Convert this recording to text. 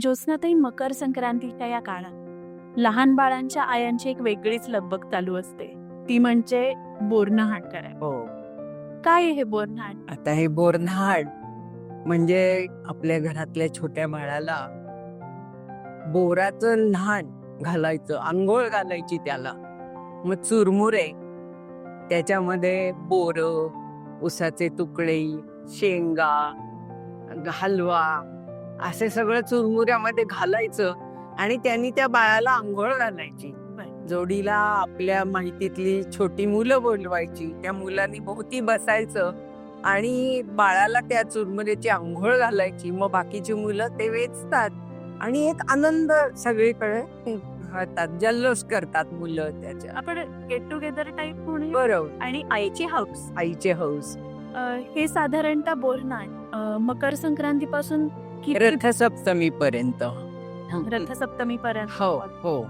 ज्योत्स्नाताई, मकर संक्रांतीच्या या काळात लहान बाळांच्या आयांची एक वेगळीच लगबग चालू असते. ती म्हणजे बोरन्हाण करायला. हो. काय आहे हे बोरन्हाण? आता हे बोरन्हाण म्हणजे आपल्या घरातल्या छोट्या बाळाला बोराचं न्हाण घालायचं, आंघोळ घालायची त्याला. मग चुरमुरे, त्याच्यामध्ये बोर, उसाचे तुकडे, शेंगा, हलवा असे सगळं चुरमुऱ्यामध्ये घालायचं आणि त्यांनी त्या बाळाला आंघोळ घालायची. जोडीला आपल्या माहितीतली छोटी मुलं बोलवायची, त्या मुलांनी भोवती बसायचं आणि बाळाला त्या चुरमुऱ्याची आंघोळ घालायची. मग बाकीची मुलं ते वेचतात आणि एक आनंद सगळीकडे होतात, जल्लोष करतात मुलं त्याच्या. आपण गेट टुगेदर टाईप होणे बरोबर. आणि आईची हाऊस. आईचे हौस. हे साधारणतः बोरन्हाण मकर संक्रांतीपासून रथसप्तमी पर्यंत. रथसप्तमी पर्यंत हो हो